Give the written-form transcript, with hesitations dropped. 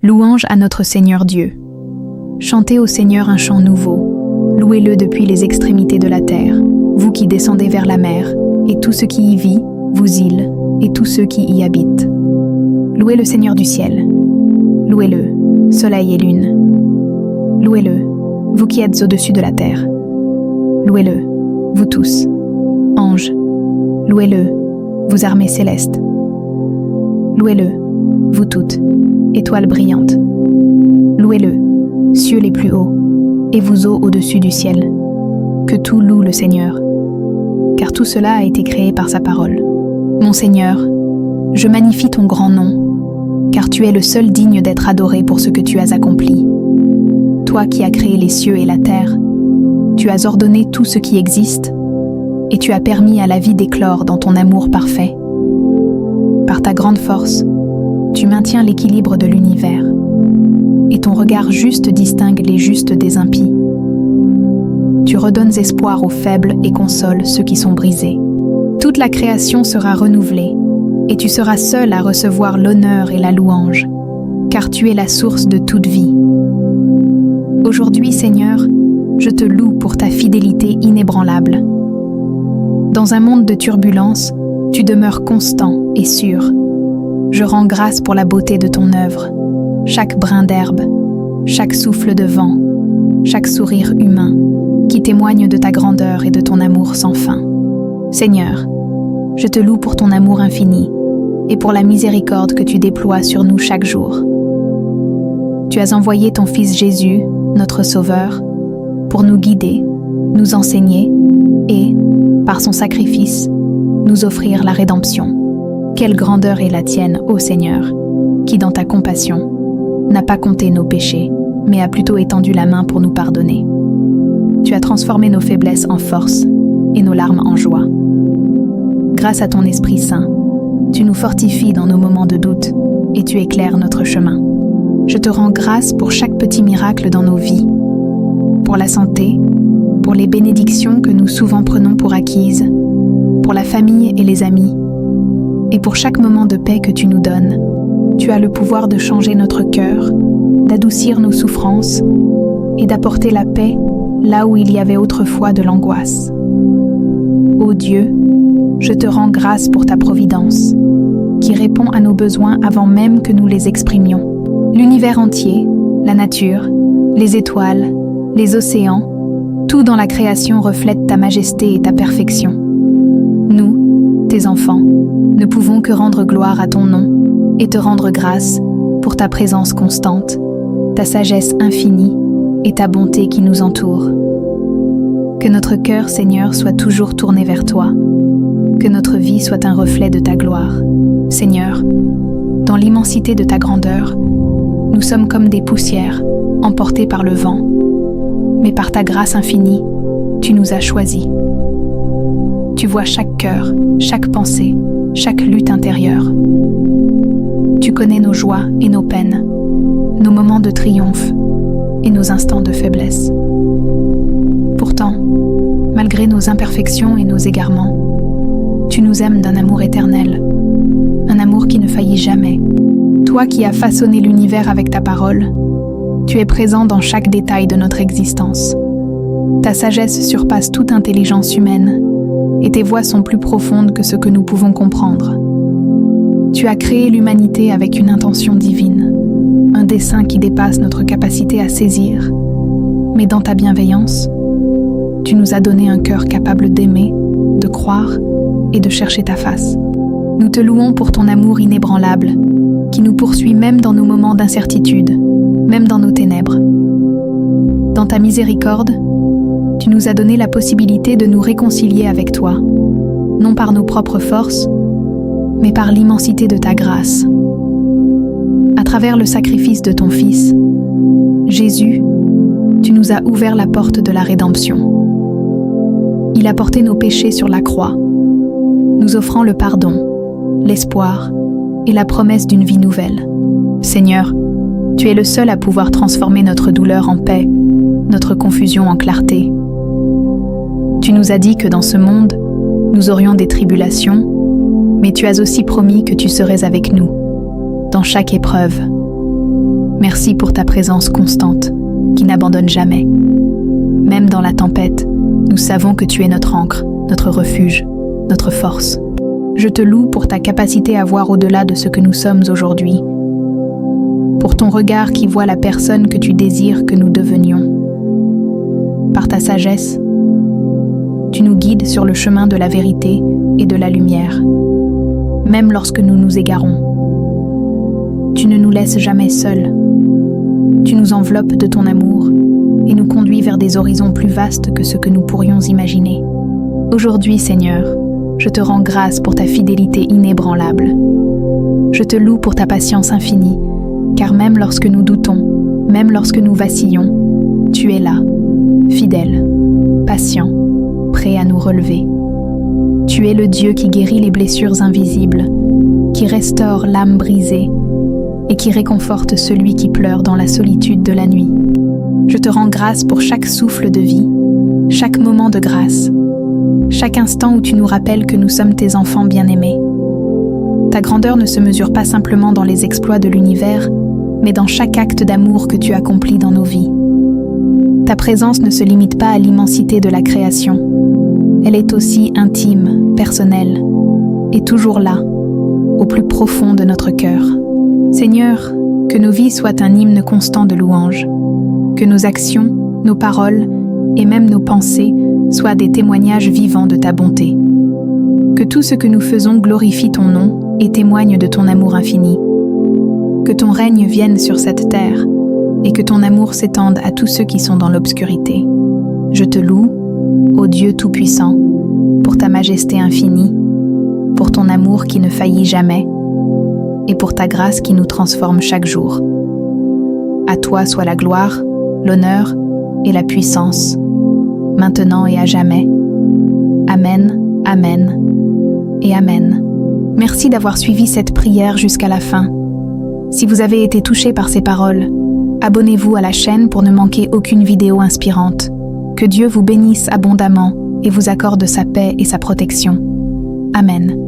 Louange à notre Seigneur Dieu. Chantez au Seigneur un chant nouveau. Louez-le depuis les extrémités de la terre, vous qui descendez vers la mer, et tout ce qui y vit, vous îles, et tous ceux qui y habitent. Louez le Seigneur du ciel. Louez-le, soleil et lune. Louez-le, vous qui êtes au-dessus de la terre. Louez-le, vous tous, anges. Louez-le, vous armées célestes. Louez-le, vous toutes, étoiles brillantes. Louez-le, cieux les plus hauts, et vous eaux au-dessus du ciel. Que tout loue le Seigneur, car tout cela a été créé par sa parole. Mon Seigneur, je magnifie ton grand nom, car tu es le seul digne d'être adoré pour ce que tu as accompli. Toi qui as créé les cieux et la terre, tu as ordonné tout ce qui existe, et tu as permis à la vie d'éclore dans ton amour parfait. Par ta grande force, tu maintiens l'équilibre de l'univers, et ton regard juste distingue les justes des impies. Tu redonnes espoir aux faibles et consoles ceux qui sont brisés. Toute la création sera renouvelée, et tu seras seul à recevoir l'honneur et la louange, car tu es la source de toute vie. Aujourd'hui, Seigneur, je te loue pour ta fidélité inébranlable. Dans un monde de turbulences, tu demeures constant et sûr. Je rends grâce pour la beauté de ton œuvre, chaque brin d'herbe, chaque souffle de vent, chaque sourire humain, qui témoigne de ta grandeur et de ton amour sans fin. Seigneur, je te loue pour ton amour infini et pour la miséricorde que tu déploies sur nous chaque jour. Tu as envoyé ton Fils Jésus, notre Sauveur, pour nous guider, nous enseigner et, par son sacrifice, nous offrir la rédemption. Quelle grandeur est la tienne, ô Seigneur, qui dans ta compassion n'a pas compté nos péchés, mais a plutôt étendu la main pour nous pardonner. Tu as transformé nos faiblesses en force et nos larmes en joie. Grâce à ton Esprit Saint, tu nous fortifies dans nos moments de doute et tu éclaires notre chemin. Je te rends grâce pour chaque petit miracle dans nos vies, pour la santé, pour les bénédictions que nous souvent prenons pour acquises, pour la famille et les amis, et pour chaque moment de paix que tu nous donnes. Tu as le pouvoir de changer notre cœur, d'adoucir nos souffrances et d'apporter la paix là où il y avait autrefois de l'angoisse. Ô Dieu, je te rends grâce pour ta providence, qui répond à nos besoins avant même que nous les exprimions. L'univers entier, la nature, les étoiles, les océans, tout dans la création reflète ta majesté et ta perfection. Nous, tes enfants, ne pouvons que rendre gloire à ton nom et te rendre grâce pour ta présence constante, ta sagesse infinie et ta bonté qui nous entoure. Que notre cœur, Seigneur, soit toujours tourné vers toi, que notre vie soit un reflet de ta gloire. Seigneur, dans l'immensité de ta grandeur, nous sommes comme des poussières, emportées par le vent, mais par ta grâce infinie, tu nous as choisis. Tu vois chaque cœur, chaque pensée, chaque lutte intérieure. Tu connais nos joies et nos peines, nos moments de triomphe et nos instants de faiblesse. Pourtant, malgré nos imperfections et nos égarements, tu nous aimes d'un amour éternel, un amour qui ne faillit jamais. Toi qui as façonné l'univers avec ta parole, tu es présent dans chaque détail de notre existence. Ta sagesse surpasse toute intelligence humaine, et tes voies sont plus profondes que ce que nous pouvons comprendre. Tu as créé l'humanité avec une intention divine, un dessein qui dépasse notre capacité à saisir. Mais dans ta bienveillance, tu nous as donné un cœur capable d'aimer, de croire et de chercher ta face. Nous te louons pour ton amour inébranlable, qui nous poursuit même dans nos moments d'incertitude, même dans nos ténèbres. Dans ta miséricorde, tu nous as donné la possibilité de nous réconcilier avec toi, non par nos propres forces, mais par l'immensité de ta grâce. À travers le sacrifice de ton Fils, Jésus, tu nous as ouvert la porte de la rédemption. Il a porté nos péchés sur la croix, nous offrant le pardon, l'espoir et la promesse d'une vie nouvelle. Seigneur, tu es le seul à pouvoir transformer notre douleur en paix, notre confusion en clarté. Tu nous as dit que dans ce monde, nous aurions des tribulations, mais tu as aussi promis que tu serais avec nous, dans chaque épreuve. Merci pour ta présence constante, qui n'abandonne jamais. Même dans la tempête, nous savons que tu es notre ancre, notre refuge, notre force. Je te loue pour ta capacité à voir au-delà de ce que nous sommes aujourd'hui, pour ton regard qui voit la personne que tu désires que nous devenions. Par ta sagesse, tu nous guides sur le chemin de la vérité et de la lumière, même lorsque nous nous égarons. Tu ne nous laisses jamais seuls. Tu nous enveloppes de ton amour et nous conduis vers des horizons plus vastes que ce que nous pourrions imaginer. Aujourd'hui, Seigneur, je te rends grâce pour ta fidélité inébranlable. Je te loue pour ta patience infinie, car même lorsque nous doutons, même lorsque nous vacillons, tu es là, fidèle, patient, prêt à nous relever. Tu es le Dieu qui guérit les blessures invisibles, qui restaure l'âme brisée et qui réconforte celui qui pleure dans la solitude de la nuit. Je te rends grâce pour chaque souffle de vie, chaque moment de grâce, chaque instant où tu nous rappelles que nous sommes tes enfants bien-aimés. Ta grandeur ne se mesure pas simplement dans les exploits de l'univers, mais dans chaque acte d'amour que tu accomplis dans nos vies. Ta présence ne se limite pas à l'immensité de la création. Elle est aussi intime, personnelle, et toujours là, au plus profond de notre cœur. Seigneur, que nos vies soient un hymne constant de louange, que nos actions, nos paroles et même nos pensées soient des témoignages vivants de ta bonté. Que tout ce que nous faisons glorifie ton nom et témoigne de ton amour infini. Que ton règne vienne sur cette terre et que ton amour s'étende à tous ceux qui sont dans l'obscurité. Je te loue, ô Dieu Tout-Puissant, pour ta majesté infinie, pour ton amour qui ne faillit jamais et pour ta grâce qui nous transforme chaque jour. À toi soit la gloire, l'honneur et la puissance, maintenant et à jamais. Amen, amen et amen. Merci d'avoir suivi cette prière jusqu'à la fin. Si vous avez été touché par ces paroles, abonnez-vous à la chaîne pour ne manquer aucune vidéo inspirante. Que Dieu vous bénisse abondamment et vous accorde sa paix et sa protection. Amen.